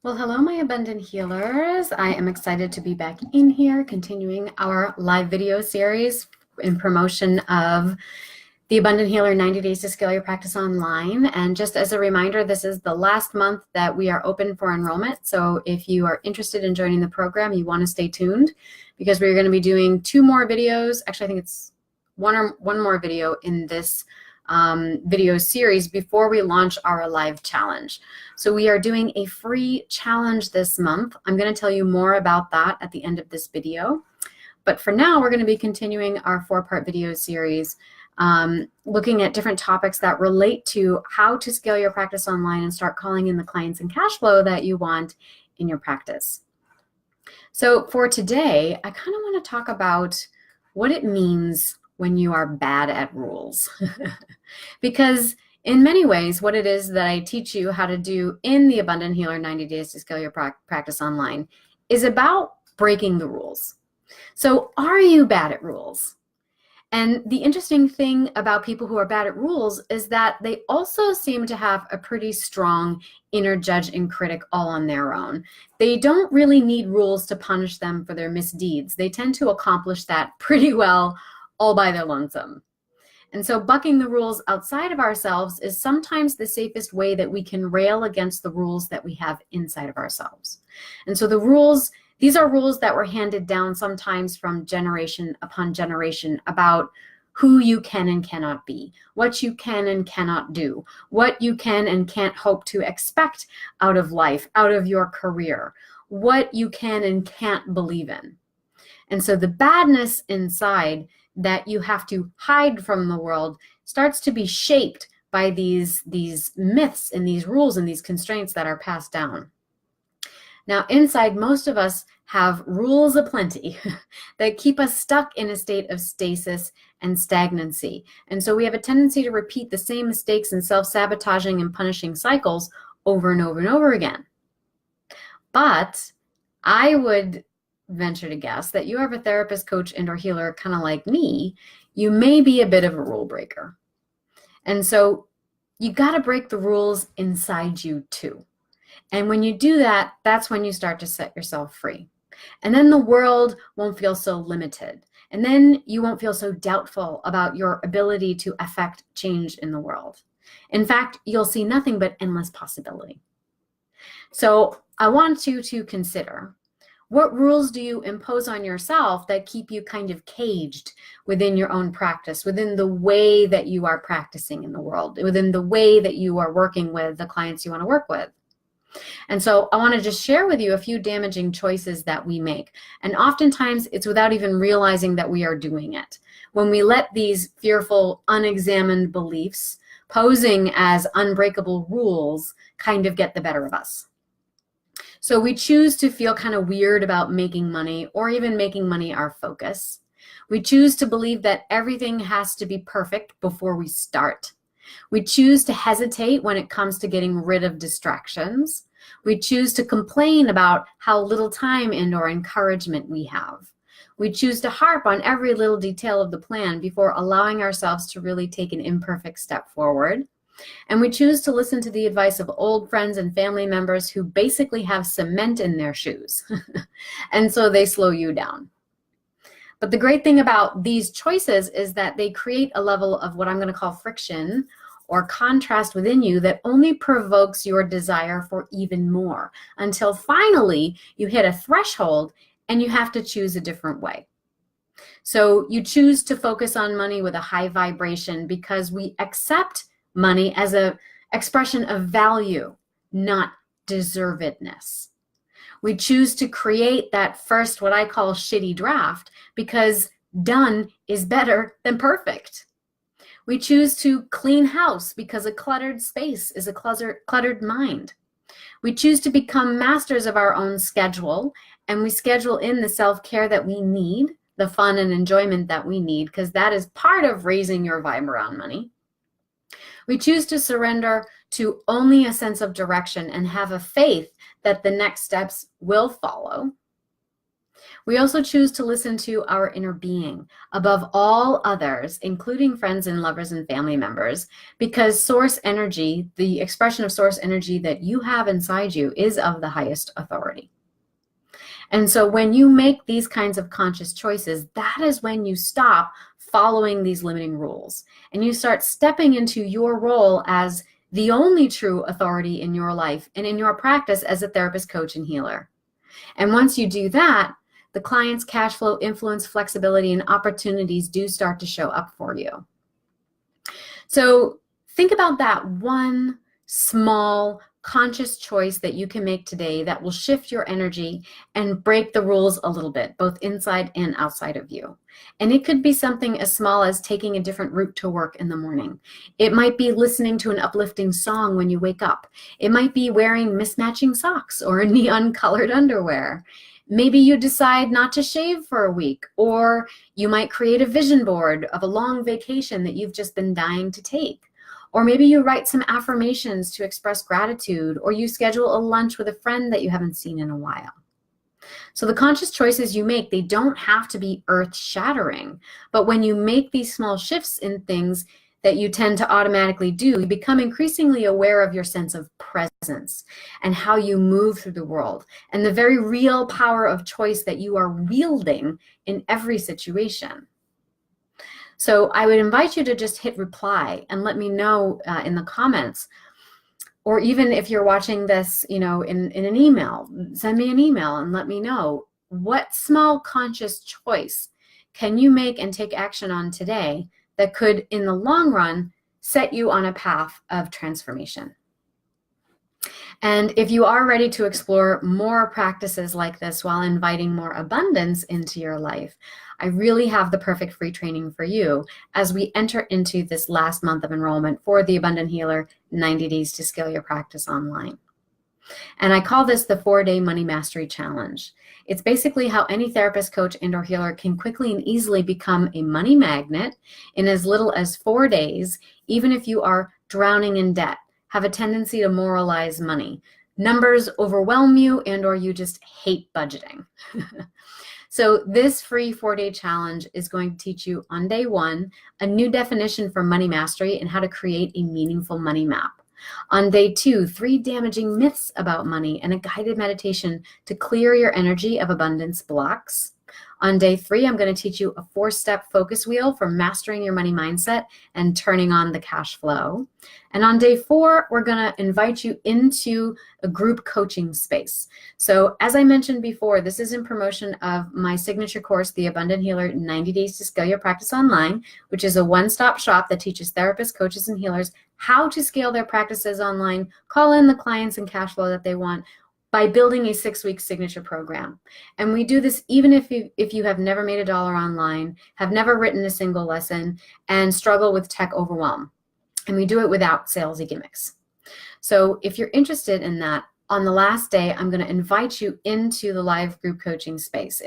Well, hello, my abundant healers. I am excited to be back in here, continuing our live video series in promotion of the Abundant Healer 90 Days to Scale Your Practice Online. And just as a reminder, this is the last month that we are open for enrollment. So if you are interested in joining the program, you want to stay tuned because we're going to be doing two more videos. Actually, I think it's one more video in this video series before we launch our live challenge. So we are doing a free challenge this month. I'm going to tell you more about that at the end of this video. But for now, we're going to be continuing our 4-part video series, looking at different topics that relate to how to scale your practice online and start calling in the clients and cash flow that you want in your practice. So for today, I kind of want to talk about what it means when you are bad at rules. Because in many ways, what it is that I teach you how to do in the Abundant Healer 90 Days to Scale Your Practice Online is about breaking the rules. So are you bad at rules? And the interesting thing about people who are bad at rules is that they also seem to have a pretty strong inner judge and critic all on their own. They don't really need rules to punish them for their misdeeds. They tend to accomplish that pretty well all by their lonesome. And so bucking the rules outside of ourselves is sometimes the safest way that we can rail against the rules that we have inside of ourselves. And so the rules, these are rules that were handed down sometimes from generation upon generation about who you can and cannot be, what you can and cannot do, what you can and can't hope to expect out of life, out of your career, what you can and can't believe in. And so the badness inside that you have to hide from the world starts to be shaped by these myths and these rules and these constraints that are passed down. Now, inside, most of us have rules aplenty that keep us stuck in a state of stasis and stagnancy. And so we have a tendency to repeat the same mistakes and self-sabotaging and punishing cycles over and over and over again. But I would venture to guess that you have a therapist, coach, and/or healer kind of like me. You may be a bit of a rule breaker. And so you got to break the rules inside you too. And when you do that, that's when you start to set yourself free. And then the world won't feel so limited. And then you won't feel so doubtful about your ability to affect change in the world. In fact, you'll see nothing but endless possibility. So I want you to consider, what rules do you impose on yourself that keep you kind of caged within your own practice, within the way that you are practicing in the world, within the way that you are working with the clients you want to work with? And so I want to just share with you a few damaging choices that we make. And oftentimes it's without even realizing that we are doing it. When we let these fearful, unexamined beliefs posing as unbreakable rules kind of get the better of us. So we choose to feel kind of weird about making money or even making money our focus. We choose to believe that everything has to be perfect before we start. We choose to hesitate when it comes to getting rid of distractions. We choose to complain about how little time and/or encouragement we have. We choose to harp on every little detail of the plan before allowing ourselves to really take an imperfect step forward. And we choose to listen to the advice of old friends and family members who basically have cement in their shoes. And so they slow you down. But the great thing about these choices is that they create a level of what I'm going to call friction or contrast within you that only provokes your desire for even more until finally you hit a threshold and you have to choose a different way. So you choose to focus on money with a high vibration because we accept money as an expression of value, not deservedness. We choose to create that first, what I call shitty draft, because done is better than perfect. We choose to clean house because a cluttered space is a cluttered mind. We choose to become masters of our own schedule, and we schedule in the self-care that we need, the fun and enjoyment that we need, because that is part of raising your vibe around money. We choose to surrender to only a sense of direction and have a faith that the next steps will follow. We also choose to listen to our inner being above all others, including friends and lovers and family members, because source energy, the expression of source energy that you have inside you, is of the highest authority. And so when you make these kinds of conscious choices, that is when you stop following these limiting rules and you start stepping into your role as the only true authority in your life and in your practice as a therapist, coach, and healer. And once you do that, the client's cash flow, influence, flexibility, and opportunities do start to show up for you. So think about that one small conscious choice that you can make today that will shift your energy and break the rules a little bit, both inside and outside of you. And it could be something as small as taking a different route to work in the morning. It might be listening to an uplifting song when you wake up. It might be wearing mismatching socks or neon colored underwear. Maybe you decide not to shave for a week, or you might create a vision board of a long vacation that you've just been dying to take. Or maybe you write some affirmations to express gratitude, or you schedule a lunch with a friend that you haven't seen in a while. So the conscious choices you make, they don't have to be earth-shattering. But when you make these small shifts in things that you tend to automatically do, you become increasingly aware of your sense of presence and how you move through the world and the very real power of choice that you are wielding in every situation. So I would invite you to just hit reply and let me know in the comments, or even if you're watching this, in an email, send me an email and let me know what small conscious choice can you make and take action on today that could, in the long run, set you on a path of transformation. And if you are ready to explore more practices like this while inviting more abundance into your life, I really have the perfect free training for you as we enter into this last month of enrollment for the Abundant Healer 90 Days to Scale Your Practice Online. And I call this the 4-Day Money Mastery Challenge. It's basically how any therapist, coach, and/or healer can quickly and easily become a money magnet in as little as 4 days, even if you are drowning in debt, have a tendency to moralize money, numbers overwhelm you, and/or you just hate budgeting. So this free 4-day challenge is going to teach you on day 1 a new definition for money mastery and how to create a meaningful money map. On day 2, 3 damaging myths about money and a guided meditation to clear your energy of abundance blocks. On day 3, I'm going to teach you a 4-step focus wheel for mastering your money mindset and turning on the cash flow. And on day 4, we're going to invite you into a group coaching space. So as I mentioned before, this is in promotion of my signature course, The Abundant Healer 90 Days to Scale Your Practice Online, which is a one-stop shop that teaches therapists, coaches, and healers how to scale their practices online, call in the clients and cash flow that they want, by building a 6-week signature program. And we do this even if you have never made a dollar online, have never written a single lesson, and struggle with tech overwhelm. And we do it without salesy gimmicks. So if you're interested in that, on the last day, I'm going to invite you into the live group coaching space.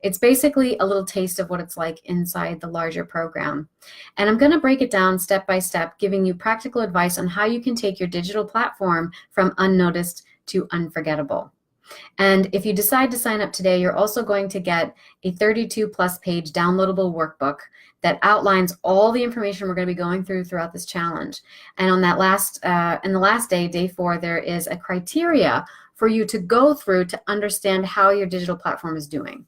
It's basically a little taste of what it's like inside the larger program. And I'm going to break it down step by step, giving you practical advice on how you can take your digital platform from unnoticed to unforgettable. And if you decide to sign up today, you're also going to get a 32+ page downloadable workbook that outlines all the information we're going to be going through throughout this challenge. And on that in the last day, day 4, there is a criteria for you to go through to understand how your digital platform is doing.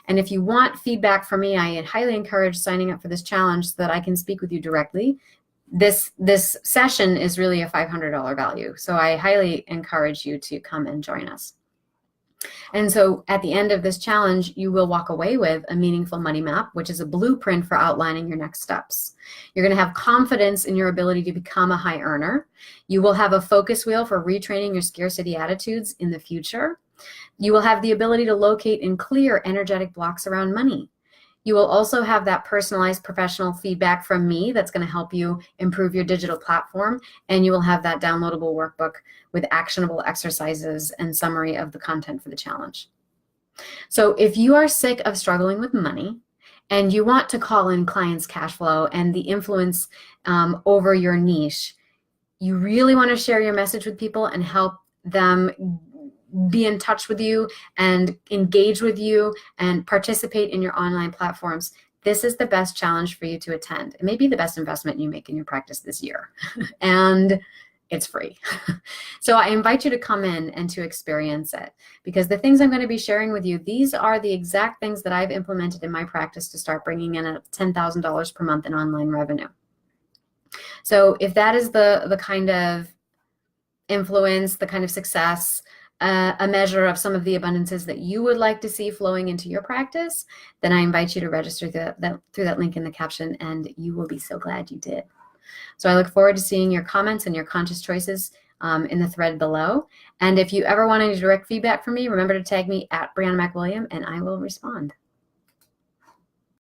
And if you want feedback from me, I highly encourage signing up for this challenge so that I can speak with you directly. This session is really a $500 value, so I highly encourage you to come and join us. And so at the end of this challenge, you will walk away with a meaningful money map, which is a blueprint for outlining your next steps. You're going to have confidence in your ability to become a high earner. You will have a focus wheel for retraining your scarcity attitudes in the future. You will have the ability to locate and clear energetic blocks around money. You will also have that personalized professional feedback from me that's going to help you improve your digital platform, and you will have that downloadable workbook with actionable exercises and summary of the content for the challenge. So if you are sick of struggling with money and you want to call in clients' cash flow and the influence over your niche, you really want to share your message with people and help them be in touch with you and engage with you and participate in your online platforms, this is the best challenge for you to attend. It may be the best investment you make in your practice this year. And it's free. So I invite you to come in and to experience it, because the things I'm going to be sharing with you, these are the exact things that I've implemented in my practice to start bringing in $10,000 per month in online revenue. So if that is the kind of influence, the kind of success, a measure of some of the abundances that you would like to see flowing into your practice, then I invite you to register through that link in the caption, and you will be so glad you did. So I look forward to seeing your comments and your conscious choices in the thread below. And if you ever want any direct feedback from me, remember to tag me at Brianna McWilliam, and I will respond.